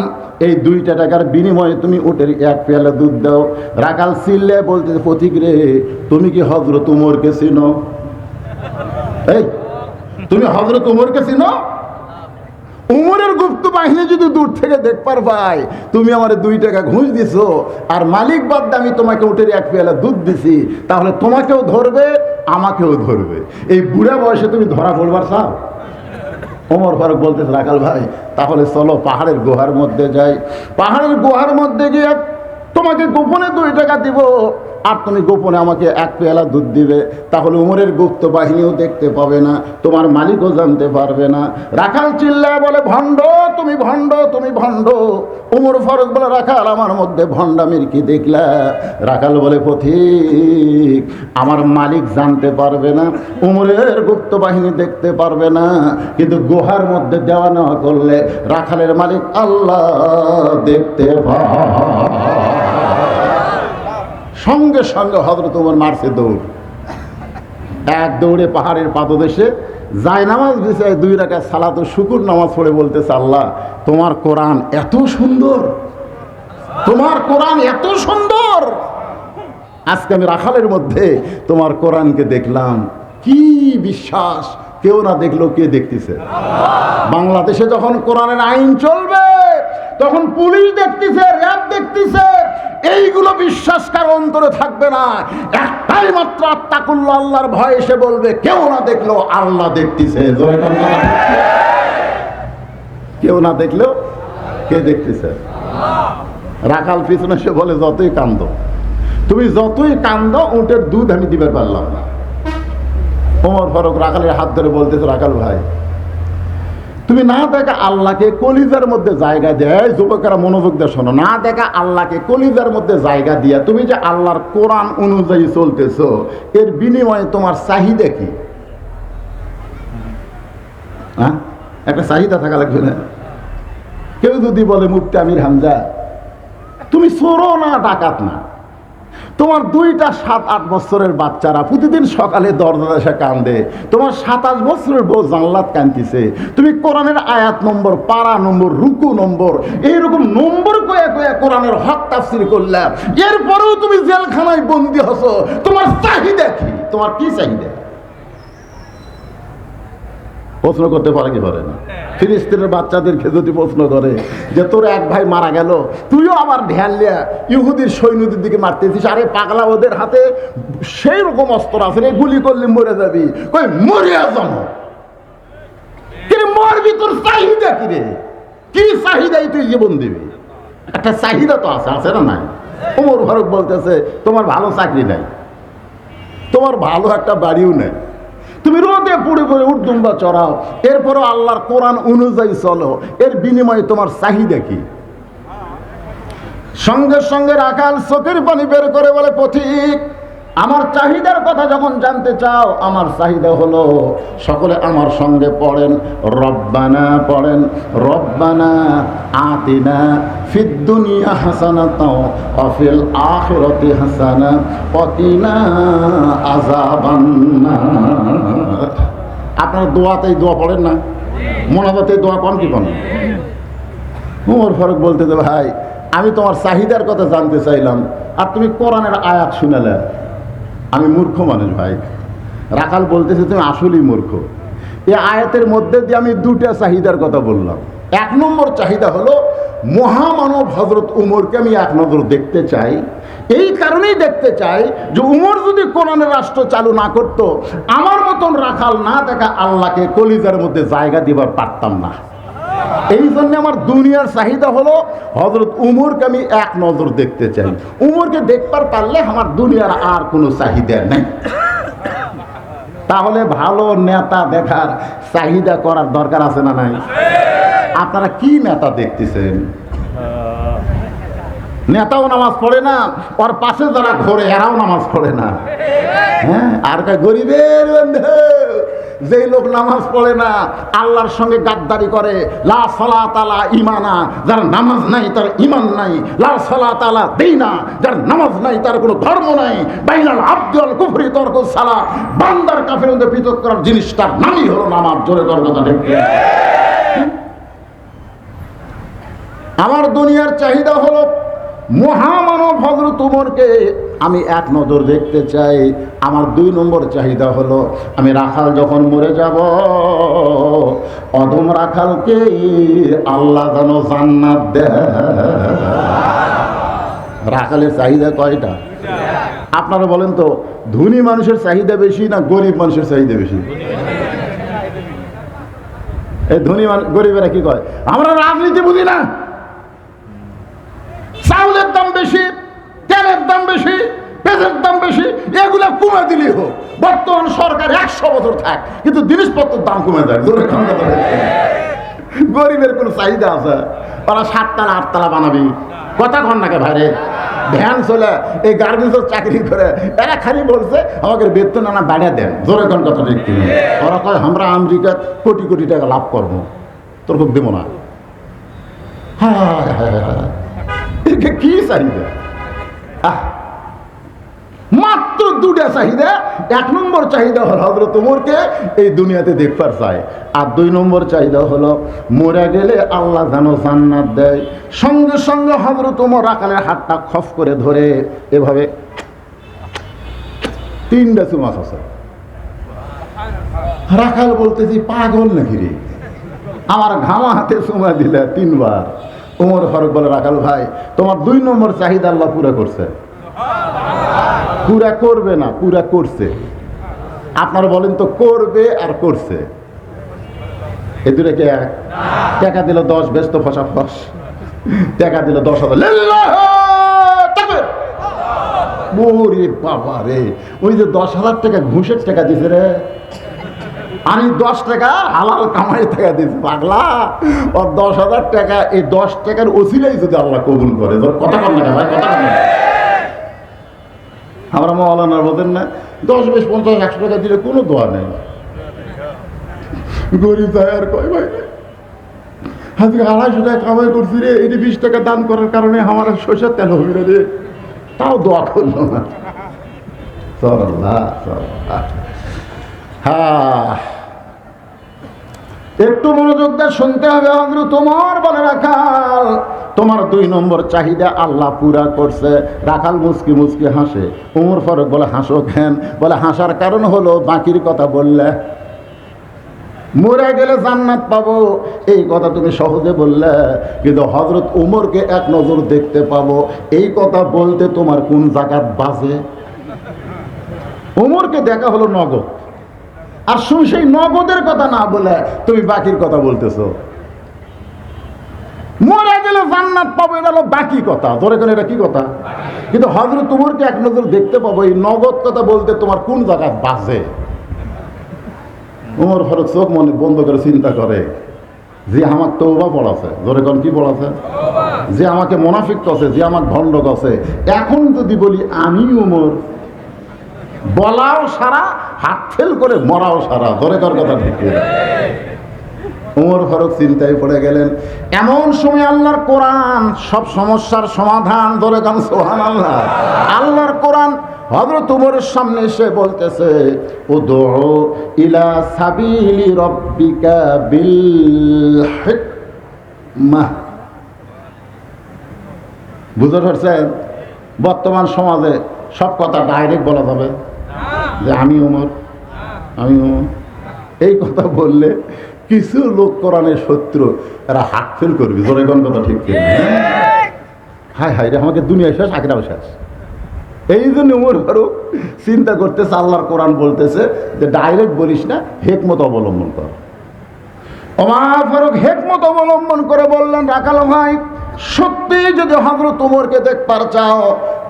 এই 2টা টাকার বিনিময়ে তুমি উটের 1 পেয়ালা দুধ দাও। রাখাল চিল্লে বলতে পথিক রে তুমি কি হযরত উমরকে চিনো? এই তুমি হযরত উমরকে চিনো? উমরের গুপ্ত বাহিনী যদি দূর থেকে দেখবার ভাই তুমি আমার 2 টাকা ঘুষ দিছো আর মালিক বাদ আমি তোমাকে উটের 1 পেয়ালা দুধ দিছি, তাহলে তোমাকেও ধরবে আমাকেও ধরবে। এই বুড়া বয়সে তুমি ধরা পড়বার চাও? ওমর ফারুক বলতেছে রাখাল ভাই তাহলে চলো পাহাড়ের গুহার মধ্যে যাই, পাহাড়ের গুহার মধ্যে গিয়ে তোমাকে গোপনে 2 টাকা দিব আর তুমি গোপনে আমাকে 1 পেয়ালা দুধ দিবে, তাহলে উমরের গুপ্ত বাহিনীও দেখতে পাবে না, তোমার মালিকও জানতে পারবে না। রাখাল চিল্লায় বলে ভণ্ড তুমি ভণ্ড তুমি ভণ্ড। উমর ফারুক বলে রাখাল আমার মধ্যে ভণ্ডামির কি দেখলা? রাখাল বলে পথিক আমার মালিক জানতে পারবে না, উমরের গুপ্ত বাহিনী দেখতে পারবে না, কিন্তু গুহার মধ্যে দেওয়া নেওয়া করলে রাখালের মালিক আল্লাহ দেখতে পায়। সঙ্গে সঙ্গে হযরত ওমর মারছে দৌড়, এক দৌড়ে পাহাড়ের পাদদেশে যায় নামাজ বিছায় 2 রাকাত সালাত ও শুকুর নামাজ পড়ে বলতেছে আল্লাহ তোমার কোরআন এত সুন্দর, তোমার কোরআন এত সুন্দর। আজকে আমি রাখালের মধ্যে তোমার কোরআনকে দেখলাম, কি বিশ্বাস, কেউ না দেখলো কে দেখতেছে? বাংলাদেশে যখন কোরআনের আইন চলবে তখন পুলিশ দেখতেছে, র্যাব দেখতেছে, এইগুলো বিশ্বাস কার অন্তরে থাকবে না। একটাই মাত্র আত্তাকুল্লাহ আল্লাহর ভয় এসে বলবে কেউ না দেখলো আল্লাহ দেখতেছে। কেউ না দেখলেও কে দেখতেছে? রাখাল পিছনে সে বলে যতই কান্দো তুমি যতই কান্দো উটের দুধ আমি দিতে পারলাম না। ওমর ফারুক রাখালের হাত ধরে বলতেছে রাখাল ভাই তুমি না দেখা আল্লাহকে কলিজার মধ্যে জায়গা দেয়, যুবকেরা মনোযোগ দিয়ে শোনো, না দেখা আল্লাহকে কলিজার মধ্যে জায়গা দিয়া তুমি যে আল্লাহর কোরআন অনুযায়ী চলতেছো এর বিনিময়ে তোমার চাহিদা কি? একটা চাহিদা থাকা লাগবে না? কেউ যদি বলে মুফতি আমির হামজা তুমি চোরও না ডাকাত না, তোমার 2টা 7-8 বছরের বাচ্চারা প্রতিদিন সকালে দরজা এসে কান্দে, তোমার 27 বছরের বউ জানলাত কান্দিছে, তুমি কোরআনের আয়াত নম্বর, পারা নম্বর, রুকু নম্বর, এইরকম নম্বর কয়ে কয়ে কোরআনের হক তাফসীর করলে, এরপরেও তুমি জেলখানায় বন্দী হছো, তোমার চাহিদা কি? তোমার কি চাহিদা? প্রশ্ন করতে পারে কি পারে না? ফিলিস্তিনের বাচ্চাদেরকে যদি প্রশ্ন করে যে তোর এক ভাই মারা গেল, তুইও আবার ধ্যান লিয়া ইহুদির সৈন্যদের দিকে মারতেছিস, আরে পাগলা ওদের হাতে সেই রকম অস্ত্র আছে রে, গুলি করলে মরে যাবি, কই মরিয়া জমো কিন্তু মরবি, তোর চাহিদা কি রে? কি চাহিদাই তুই জীবন দিবি? একটা চাহিদা তো আছে, আছে না নাই? ওমর ফারুক বলতেছে তোমার ভালো চাকরি নাই, তোমার ভালো একটা বাড়িও নেই, তুমি রোদে পুড়ে পুড়ে উর্দুম্বা চড়াও, এরপরও আল্লাহর কোরআন অনুযায়ী চলো, এর বিনিময়ে তোমার চাহিদা কি? সঙ্গে সঙ্গে রাখাল চোখের পানি বের করে বলে পথিক আমার চাহিদার কথা যখন জানতে চাও, আমার চাহিদা হলো, সকলে আমার সঙ্গে পড়েন রব্বানা, পড়েন রব্বানা আতিনা ফিদ দুনিয়া হাসানাতাও ওয়া ফিল আখিরাতি হাসানা ওয়া কিনা আযাবান্নার। আপনারা দোয়াতেই দোয়া পড়েন না? মোনাজাতে দোয়া কোন কি কোন? ওমর ফারুক বলতে দে ভাই আমি তোমার চাহিদার কথা জানতে চাইলাম আর তুমি কোরআনের আয়াত শুনালে। আমি মূর্খ মানুষ ভাই। রাখাল বলতেছে তুমি আসলেই মূর্খ। এই আয়াতের মধ্যে দিয়ে আমি 2টা চাহিদার কথা বললাম। 1 নম্বর চাহিদা হলো মহামানব হযরত উমরকে আমি এক নজর দেখতে চাই। এই কারণেই দেখতে চাই যে উমর যদি কোরআনের রাষ্ট্র চালু না করত, আমার মতন রাখাল না দেখা আল্লাহকে কলিজার মধ্যে জায়গা দিবার পারতাম না। এই জন্য আমার দুনিয়ার চাহিদা হলো হযরত উমরকে আমি এক নজর দেখতে চাই। উমরকে দেখবার পারলে আমার দুনিয়ার আর কোনো চাহিদা নেই। তাহলে ভালো নেতা দেখার চাহিদা করার দরকার আছে না নাই? আপনারা কি নেতা দেখতেছেন? নেতাও নামাজ পড়ে না, ওর পাশে যারা ঘোরে এরাও নামাজ পড়ে না। হ্যাঁ, আর গরিবের বন্ধু যে লোক নামাজ পড়ে না, আল্লাহর সঙ্গে গাদ্দারি করে, লা সালাত আলা ঈমানা, যার নামাজ নাই তার ঈমান নাই, লা সালাত আলা দীনা, যার নামাজ নাই তার কোনো ধর্ম নাই, বাইনাল আবদি ওয়াল কুফরি তারকুস সালাত, বান্দার কাফের মধ্যে পৃথক করার জিনিসটার নামই হলো নামাজ। জোরে কর কথা ঠিক। আমার দুনিয়ার চাহিদা হলো মহামানব হযরত উমরকে আমি এক নজর দেখতে চাই। আমার 2 নম্বর চাহিদা হলো আমি রাখাল যখন মরে যাব, অদম রাখালকে আল্লাহ যেন জান্নাত দেয়। রাখালের চাহিদা কয়টা? আপনারা বলেন তো, ধনী মানুষের চাহিদা বেশি না গরিব মানুষের চাহিদা বেশি? এই ধনী গরিবেরা কি কয়, আমরা রাজনীতি বুঝি না, চাউলের দাম বেশি, তেলের দাম বেশি, পেঁয়াজের দাম বেশি, এগুলো কমে দিলেই হোক। বর্তমান সরকার 100 বছর থাক, কিন্তু জিনিসপত্রের দাম কমে যায়। গরিবের কোন চাহিদা আছে? ওরা 7 তলা 8 তলা বানাবি, কথা কন নাকি ভাইরে? ভ্যান চলে, এই গার্মেন্টসের চাকরি করে, এরা খালি বলছে আমাকে বেতন আনা বাড়িয়ে দেন। জোরে কোন কথা ঠিক? ওরা কয় আমরা আমেরিকা কোটি কোটি টাকা লাভ করবো, তোর খুব দেবো না। হ্যাঁ, কি চাহিদা? মাত্র 2টা চাহিদা। 1 নম্বর চাহিদা হলো হযরত ওমরকে এই দুনিয়াতে দেখবার চাই, আর 2 নম্বর চাহিদা হলো মরে গেলে আল্লাহ যেন জান্নাত দেয়। সঙ্গে সঙ্গে হযরত ওমর রাখালের হাতটা খফ করে ধরে এভাবে 3টা চুমা আছে। রাখাল বলতেছি পাগল নাকি রে, আমার ঘামা হাতে চুমা দিলে 3 বার। ওমর ফারুক বলে রাখাল ভাই তোমার 2 নম্বর চাহিদা আল্লাহ পুরা করছে। পুরা করবে না, পুরা করছে। আপনারা বলেন তো, করবে আর করছে এ দুটো কে এক? টাকা দিল 10, ব্যস্ত ফসা ফস, টাকা দিল 10,000। ওরে বাবা রে, ওই যে 10,000 টাকা ঘুষের টাকা দিছে রে, আমি 10 টাকা হালাল কামাই টাকা দিচ্ছি। পাগলা, ওর 10,000 টাকা, এই 10 টাকার ওসিলাই যদি আল্লাহ কবুল করে। কথা কন না ভাই, কথা কন। আমরা মাওলানার বলেন না 10, 20, 50, 100 টাকা দিলে কোনো দোয়া নেই। গরিব যায় আর কয় ভাই আজকে 250 টাকা কামাই করছি রে, এটি 20 টাকা দান করার কারণে আমার সরষের তেল হবে না রে, তাও দোয়া করলো না। হ্যাঁ, একটু মনোযোগ দিয়ে শুনতে হবে। হযরত ওমর বলে, রাখাল তোমার 2 নম্বর চাহিদা আল্লাহ পুরা করছে। রাখাল মুচকি মুচকি হাসে। ওমর ফারুক বলে, হাসো কেন? বলে, হাসার কারণ হলো বাকির কথা বললে মরে গেলে জান্নাত পাবো, এই কথা তুমি সহজে বললে, কিন্তু হযরত ওমরকে এক নজর দেখতে পাবো, এই কথা বলতে তোমার কোন জাকাত বাজে? ওমরকে দেখা হলো নগদ, আর তুমি সেই নগদের কথা না বলে তুমি বাকির কথা বলতেছো। মরে গেলে জান্নাত পাবো, এটা হলো বাকি কথা, ধরে কেন এটা কি কথা? কিন্তু হযরত ওমরকে এক নজর দেখতে পাবো, এই নগদ কথা বলতে তোমার কোন জাকাত বাজে? ওমর ফারুক চোখ মনে বন্ধ করে চিন্তা করে, যে আমার তওবা পড়াছে, ধরে কোন কি পড়াছে? যে আমাকে মুনাফিক কছে, যে আমার ভণ্ড কছে, এখন যদি বলি আমি ওমর, বলাও সারা, হাত ফেল করে মরাও সারা, ধরে কর কথা ঠিক। ওমর ফারুক চিন্তায় পড়ে গেলেন। এমন সময় আল্লাহর কোরআন সব সমস্যার সমাধান, ধরে কান সুবহানাল্লাহ। আল্লাহর কোরআন হযরত ওমরের সামনে এসে বলতেছে, উদউ ইলা সাবিলি রাব্বিকা বিল হিকমাহ। বুঝতে পারছেন? বর্তমান সমাজে সব কথা ডাইরেক্ট বলা যাবে যে আমি ওমর, আমি ওমর, এই কথা বললে কিছু লোক কোরআনের শত্রু, এরা হাত ফেল করবি, জোরে কোন কথা ঠিক কি? হায় হায় রে, আমাকে দুনিয়া শেষ, আখিরাও শেষ। এই জন্য ওমর ফারুক চিন্তা করতেছে, আল্লাহর কোরআন বলতেছে যে ডাইরেক্ট বলিস না, হিকমত অবলম্বন কর। ওমর ফারুক হিকমত অবলম্বন করে বললেন, রাখাল ভাই, সত্যি যদি হযরত ওমরকে দেখবার চাও,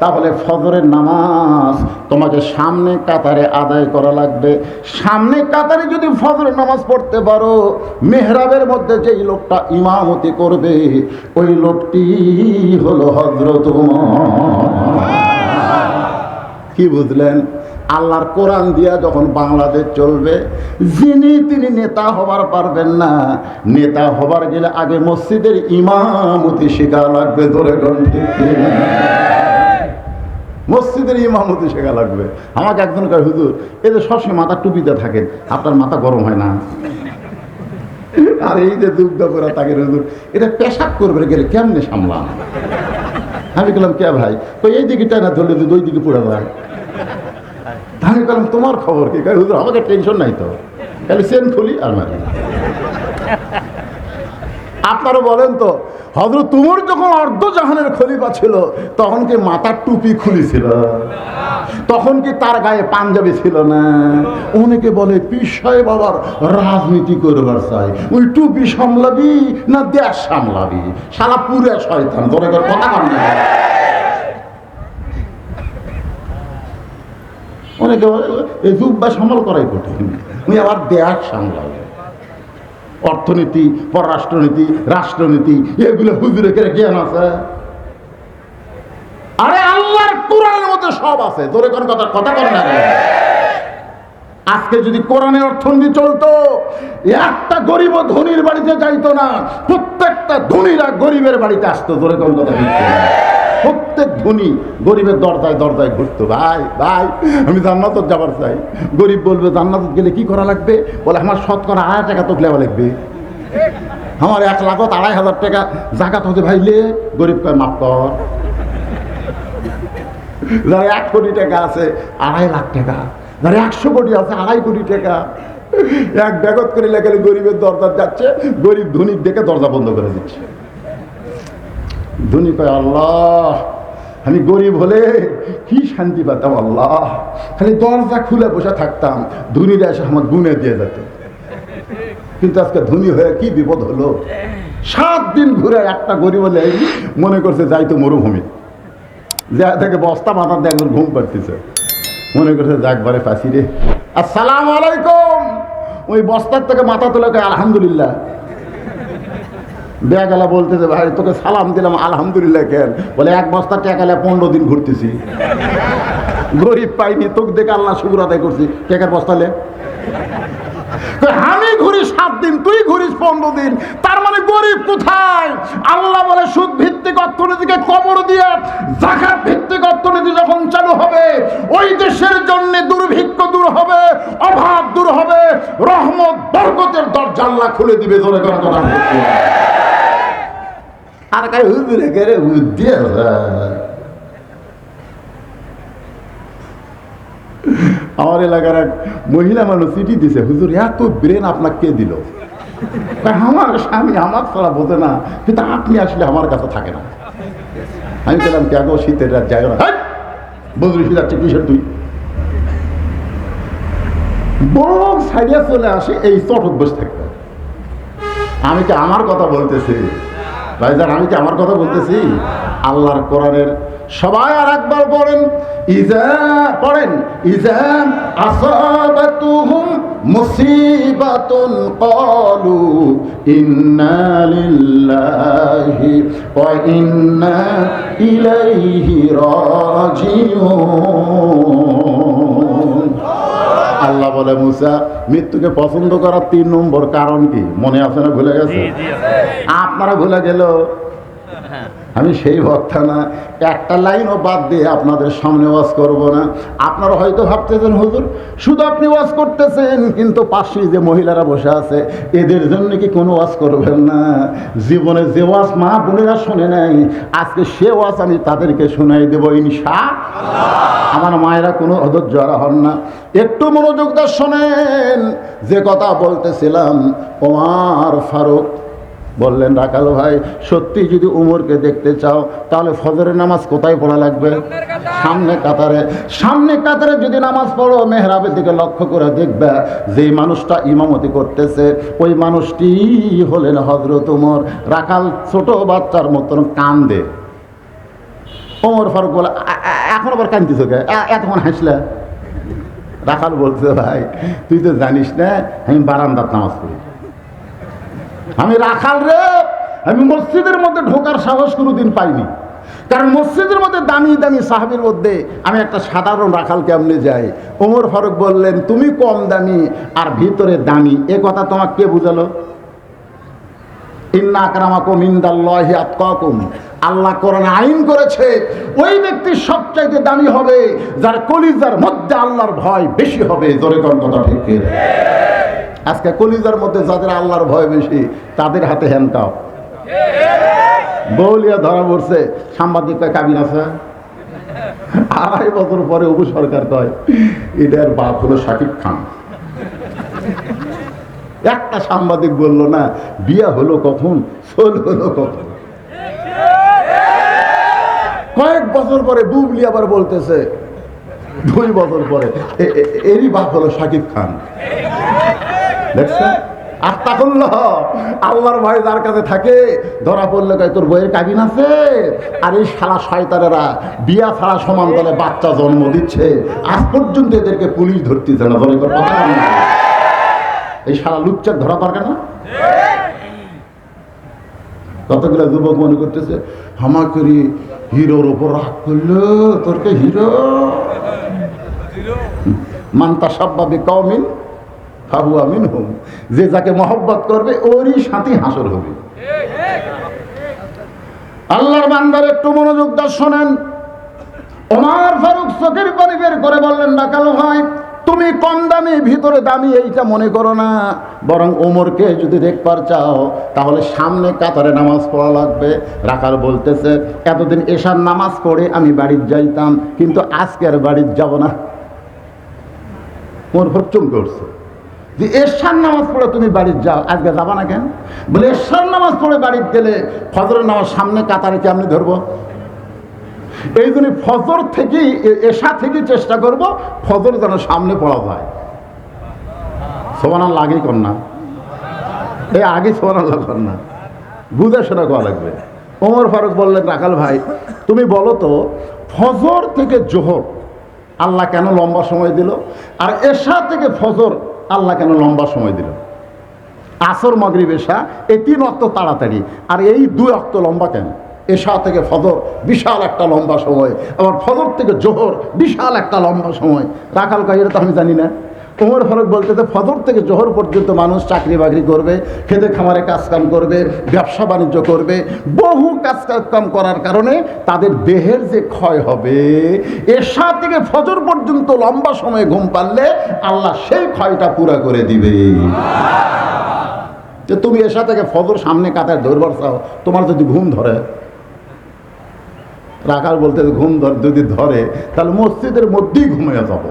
তাহলে ফজরের নামাজ তোমাকে সামনে কাতারে আদায় করা লাগবে। সামনে কাতারে যদি ফজরের নামাজ পড়তে পারো, মেহরাবের মধ্যে যেই লোকটা ইমামতি করবে, ওই লোকটি হলো হযরত ওমর। কি বুঝলেন? আল্লাহর কোরআন দিয়া যখন বাংলাদেশ চলবে, যিনি তিনি নেতা হবার পারবেন না। নেতা হবার গেলে আগে মসজিদের ইমামতি শেখা লাগবে, ধরে মসজিদের ইমামতি শেখা লাগবে। আমাকে একজন কয়, হুজুর এই যে সবসময় মাথা টুপিতে থাকেন, আপনার মাথা গরম হয় না? আর এই যে দুগ্ধা পরা থাকেন হুজুর, এটা পেশাব করবে গেলে কেমনে সামলান? আমি বললাম, কে ভাই? তো এই দিকে টানা ধরলে যদি ওই দিকে পড়ে যায়। আমি বললাম, তোমার খবর কি? হুজুর আমাকে টেনশন নাই তো, খালি চেন খুলি আর মারি। আপনারও বলেন তো, হযরত ওমর যখন অর্ধজাহানের খলিফা ছিল, তখন কি মাথার টুপি খুলেছিল? তখন কি তার গায়ে পাঞ্জাবি ছিল না? অনেকে বলে পীর সাহেব আবার রাজনীতি করবার চাই, ওই টুপি সামলাবি না দেশ সামলাবি? সারা পুরে শয়তান, ধরে কথা কন না। অনেকে বলে এই জুব্বা সামাল করাই কঠিন, উনি আবার দেশ সামলাবে। অর্থনীতি, পররাষ্ট্রনীতি, রাষ্ট্রনীতি, এগুলো হুজুরে করে জ্ঞান আছে? আরে আল্লাহর কোরআনের মধ্যে সব আছে, ধরে কোন কথা কথা কর না। আজকে যদি কোরআনের অর্থনীতি চলতো, একটা গরিব ধনীর বাড়িতে যাইতো না, প্রত্যেকটা ধনীরা গরিবের বাড়িতে আসতো, ধরে কোন কথা ঠিক। প্রত্যেক ধনী গরিবের দরজায় দরজায় ঘুরতো, ভাই ভাই আমি জান্নাত যাবার চাই। গরিব বলবে, জান্নাত গেলে কি করা লাগবে? বলে, আমার শতকরা 1000 টাকা তো লেওয়া লাগবে, আমার 1,02,500 টাকা জাকাত হতে ভাইলে। গরিব কয়, মাফ কর। যারা 1 কোটি টাকা আছে 2.5 লাখ টাকা, যারা 100 কোটি আছে 2.5 কোটি টাকা, এক ব্যাগত করে লেগে গরিবের দরজা যাচ্ছে, গরিব ধনীর দেখে দরজা বন্ধ করে দিচ্ছে। ধনী কয়, আল্লাহ আমি গরিব হলে কি শান্তি পেতাম, আল্লাহ খালি দরজা খুলে বসে থাকতাম, ধনীরা এসে আমার গুনে দিয়ে যেত। কিন্তু আজকে ধনী হয়ে কি বিপদ হলো? 7 দিন ঘুরে একটা গরিব হলে মনে করছে যাই তো মরুভূমি, যা থেকে বস্তা মাথা দিয়ে একজন ঘুম পাড়তেছে, মনে করছে যাকবারে ফাঁসি রে। আসসালামু আলাইকুম, ওই বস্তার থেকে মাথা তুলে কয় আলহামদুলিল্লাহ। বেগালা বলতেছে, ভাই তোকে সালাম দিলাম আলহামদুলিল্লাহ কেন? বলে, 1 বস্তা টেকালে 15 দিন ঘুরতেছি, গরিব পাইনি, তোকে দেখে আল্লাহ শুকর আদায় করছি, টেকার বস্তালে। আমি ঘুরি 7 দিন, তুই ঘুরিস 15 দিন, তার মানে গরিব কোথায়? আল্লাহ বলে সুদ ভিত্তিক অর্থনীতিকে কবর দিয়ে যাকাত ভিত্তিক অর্থনীতি যখন চালু হবে, ওই দেশের জন্য দুর্ভিক্ষ দূর হবে, অভাব দূর হবে, রহমত বরকতের দরজা আল্লাহ খুলে দিবে। জোরে করে কথা বলতে আর কাই হুজুরে করে বুদ্ধি আছে। আমার এলাকার এক মহিলা মানুষ চিঠি দিছে, হুজুর এত ব্রেন আপনাকে কে দিল? আমার স্বামী আমার ছাড়া বোঝে না, কিন্তু আপনি আসলে আমার কাছে থাকে না। আমি বললাম কে গো, শীতের রাত যায় না, বদলি যাচ্ছে কিসের তুই? বড় সাইডিয়া চলে আসে, এই চটক বসে থাকবে। আমি কি আমার কথা বলতেছি ভাইজান? আমি কি আমার কথা বলতেছি? আল্লাহর কোরআনের সবাই আর একবার পড়েন, ইজা আসাবাতুহুম মুসিবাতুন ক্বালু ইন্না লিল্লাহি ওয়া ইন্না ইলাইহি রাজিউন। আল্লাহ বলে মুসা, মৃত্যুকে পছন্দ করার 3 নম্বর কারণ কি মনে আছে না? ভুলে গেছে? আপনারা ভুলে গেল। আমি সেই বক্তা না, একটা লাইনও বাদ দিয়ে আপনাদের সামনে ওয়াজ করব না। আপনারা হয়তো ভাবতেছেন হুজুর শুধু আপনি ওয়াজ করতেছেন, কিন্তু পাশে যে মহিলারা বসে আছে এদের জন্য কি কোনো ওয়াজ করবেন না? জীবনে যে ওয়াজ মা বোনেরা শোনে নাই, আজকে সে ওয়াজ আমি তাদেরকে শোনাই দেবো ইনশাআল্লাহ। আমার মায়েরা কোনো অধৈর্য হন না, একটু মনোযোগ দিয়ে শোনেন। যে কথা বলতেছিলাম, ওমর ফারুক বললেন, রাখাল ভাই সত্যি যদি উমরকে দেখতে চাও তাহলে ফজরের নামাজ কোথায় পড়া লাগবে? সামনে কাতারে যদি নামাজ পড়ো, মেহরাবের দিকে লক্ষ্য করে দেখবে যে মানুষটা ইমামতি করতেছে ওই মানুষটি হলেন হযরত উমর। রাখাল ছোট বাচ্চার মতন কান্দে। ওমর ফারুক বলে, এখন আবার কান্দিস কে? এতক্ষণ হাসলে? রাখাল বলছে, ভাই তুই তো জানিস না আমি বারান্দার নামাজ পড়ি। আমি রাখাল রে, আমি মসজিদের মধ্যে ঢোকার সাহস কোনোদিন পাইনি, কারণ মসজিদের মধ্যে দামি দামি সাহাবীর মধ্যে আমি একটা সাধারণ রাখাল কেমনে যাই? ওমর ফারুক বললেন, তুমি কম দামি আর ভিতরে দামি, এ কথা তোমাকে কে বুঝালো? ইন্না আকরামাকুম ইনদাল্লাহি আতকাকুম। আল্লাহ কোরআনে আইন করেছে ওই ব্যক্তি সবচাইতে দামি হবে যার কলিজার মধ্যে আল্লাহর ভয় বেশি হবে। জোরে কোন কথা ঠিক কি? আজকে কলিজার মধ্যে যাদের আল্লাহর ভয় বেশি তাদের হাতে হ্যান্ডকাপ। বউলিয়া ধরা পড়ছে, সাংবাদিক কয় কাবিন আছে। 2.5 বছর পরে অপু সরকার কয় এটার বাপ হলো শাকিব খান। একটা সাংবাদিক বলল না বিয়া হলো কখন, সোল হলো কখন। কয়েক বছর পরে বুবলি আবার বলতেছে 2 বছর পরে এরই বাপ হলো শাকিব খান। দেখছেন? আর তখন আল্লাহর ভয় যার কাছে থাকে, ধরা পড়লে কয় তোর বইয়ের কাবিন আছে। আর এই শালা শয়তানেরা বিয়া ছাড়া সমান তালে বাচ্চা জন্ম দিচ্ছে, আজ পর্যন্ত এদেরকে পুলিশ ধরতেছে না। ধরে কথা এই শালা লুচ্চার ধরা দরকার না? কতগুলো যুবক মনে করতেছে হামাকরি হিরোর ওপর রাগ করলো, তোরকে হিরো মানতা সাব্বাবি কওমিন ফাহুয়া মিনহুম। যে যাকে মহব্বত করবে ওরই সাথে হাসর হবে। আল্লাহর বান্দার একটু মনোযোগ দিয়ে শোনেন। ওমর ফারুক চোখের পানি বের করে বললেন, রাখাল ভাই তুমি কম দামি ভিতরে দামি এইটা মনে করো না, বরং ওমরকে যদি দেখবার চাও তাহলে সামনে কাতারে নামাজ পড়া লাগবে। রাখাল বলতেছে, এতদিন এশার নামাজ পড়ে আমি বাড়ির যাইতাম, কিন্তু আজকে আর বাড়ির যাব না। ওমর ফরচুম করছে যে এশার নামাজ পড়ে তুমি বাড়ির যাও, আজকে যাবা না কেন? বলে এশার নামাজ পড়ে বাড়ির গেলে ফজরের নামাজ সামনে কাতারে কি আমি ধরবো? এই জন্য ফজর থেকেই এশা থেকে চেষ্টা করব ফজর যেন সামনে পড়া যায়। সুবহানাল্লাহ আগে কর না, এই আগে সুবহানাল্লাহ কর না, বুঝে শোনা করা লাগবে। ওমর ফারুক বললেন, রাখাল ভাই তুমি বলো তো ফজর থেকে জোহর আল্লাহ কেন লম্বা সময় দিল, আর এশা থেকে ফজর আল্লাহ কেন লম্বা সময় দিল? আসর মাগরিব এশা এই 3 ওয়াক্ত তাড়াতাড়ি, আর এই 2 ওয়াক্ত লম্বা কেন? এশা থেকে ফজর বিশাল একটা লম্বা সময়, আবার ফজর থেকে জোহর বিশাল একটা লম্বা সময়। রাখাল কয় এটা তো আমি জানি না। ওমর ফারুক বলতেছে ফজর থেকে জোহর পর্যন্ত মানুষ চাকরি বাকরি করবে, খেতে খামারে কাজকাম করবে, ব্যবসা বাণিজ্য করবে, বহু কাম করার কারণে তাদের দেহের যে ক্ষয় হবে, এশা থেকে ফজর পর্যন্ত লম্বা সময় ঘুম পারলে আল্লাহ সেই ক্ষয়টা পুরা করে দিবে। যে তুমি এশা থেকে ফজর সামনে কাতার ধরবার চাও, তোমার যদি ঘুম ধরে, রাখাল বলতে ঘুম যদি ধরে তাহলে মসজিদের মধ্যেই ঘুমিয়ে যাবো।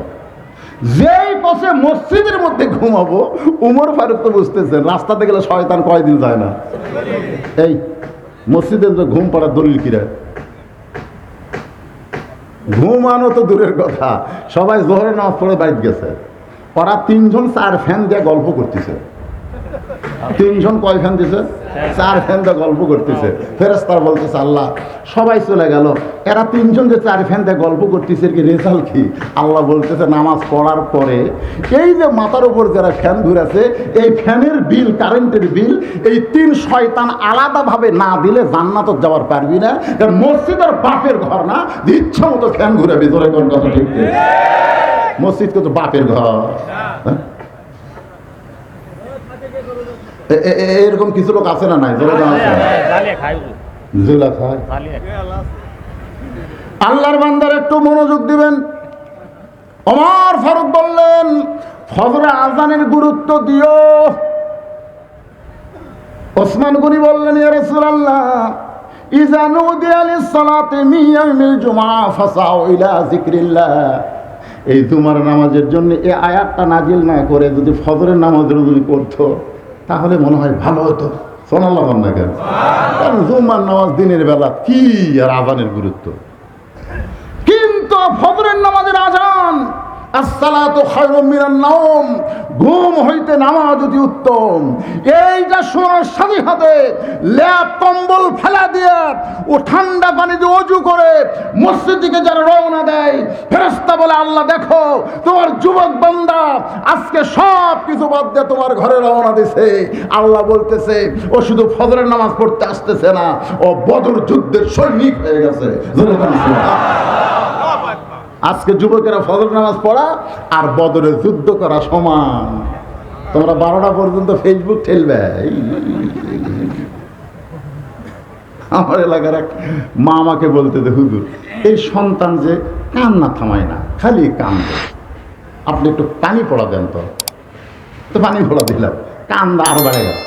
যেই কষে মসজিদের মধ্যে ঘুমাবো, উমর ফারুক তো বুঝতেছেন রাস্তাতে গেলে শয়তান কয়দিন যায় না। এই মসজিদের তো ঘুম পাড়ার দলিল কিরা? ঘুমানো তো দূরের কথা, সবাই জোহরের নামাজ পড়ে বাড়িতে গেছে, ওরা 3 জন 4 ফ্যান দিয়ে গল্প করতেছে। 3 জন কয় ফ্যান দিছে? 4 ফ্যান দিয়ে গল্প করতেছে। ফেরেশতারা বলতেছে আল্লাহ সবাই চলে গেল, এরা 3 জন যে 4 ফ্যান দিয়ে গল্প করতেছে কি রেজাল্ট কি? আল্লাহ বলতেছে নামাজ পড়ার পরে এই যে মাথার উপর যারা ফ্যান ঘুরেছে, এই ফ্যানের বিল, কারেন্টের বিল, এই 3 শয়তান আলাদাভাবে না দিলে জান্নাত যাওয়ার পারবি না। কারণ মসজিদের বাপের ঘর না, ইচ্ছা মতো ফ্যান ঘুরে ভিতরে কোন কথা ঠিক নেই। মসজিদ তো বাপের ঘর। এরকম কিছু লোক আছে না? নাই আল্লাহর বান্দার একটু মনোযোগ দিবেন। ওমর ফারুক বললেন ফজরে আজানের গুরুত্ব দিও। ওসমান গনি বললেন ইয়া রাসূলুল্লাহ ইযা নুদিয়া লিস-সালাতি মিন ইয়াউমিল জুমআ ফাসাউ ইলা যিকরিল্লাহ। এই জুমার নামাজের জন্য এই আয়াতটা নাজিল না করে যদি ফজরের নামাজের যদি পড়তো তাহলে মনে হয় ভালো হতো। সুবহানাল্লাহ বলেন না কেন? কারণ জুমার নামাজ দিনের বেলা কি আর আজানের গুরুত্ব। কিন্তু ফজরের নামাজের আজান, আসসালাতু খায়রুম মিনান নাওম, ঘুম হইতে নামাজ অতি উত্তম। এইটা শোনার সাথে সাথে ল্যাপ কম্বল ফেলা দিয়ে ও ঠান্ডা পানি দিয়ে ওযু করে মসজিদ দিকে যারা রওনা দেয়, ফেরেশতা বলে আল্লাহ দেখো তোমার যুবক বান্দা আজকে সব কিছু বাদ দিয়ে তোমার ঘরে রওনা দিছে। আল্লাহ বলতেছে ও শুধু ফজরের নামাজ পড়তে আসতেছে না, ও বদর যুদ্ধের সৈনিক হয়ে গেছে। আজকে যুবকেরা ফজর নামাজ পড়া আর বদরে যুদ্ধ করা সমান। তোমরা 12টা পর্যন্ত ফেসবুক ঠেলবে। আমার এলাকার এক মা আমাকে বলতে দে হুজুর এই সন্তান যে কান্না থামায় না, খালি কান্দে, আপনি একটু পানি পড়া দেন। তো পানি পড়া দিলাম, কান্দা আর বেড়ে গেছে।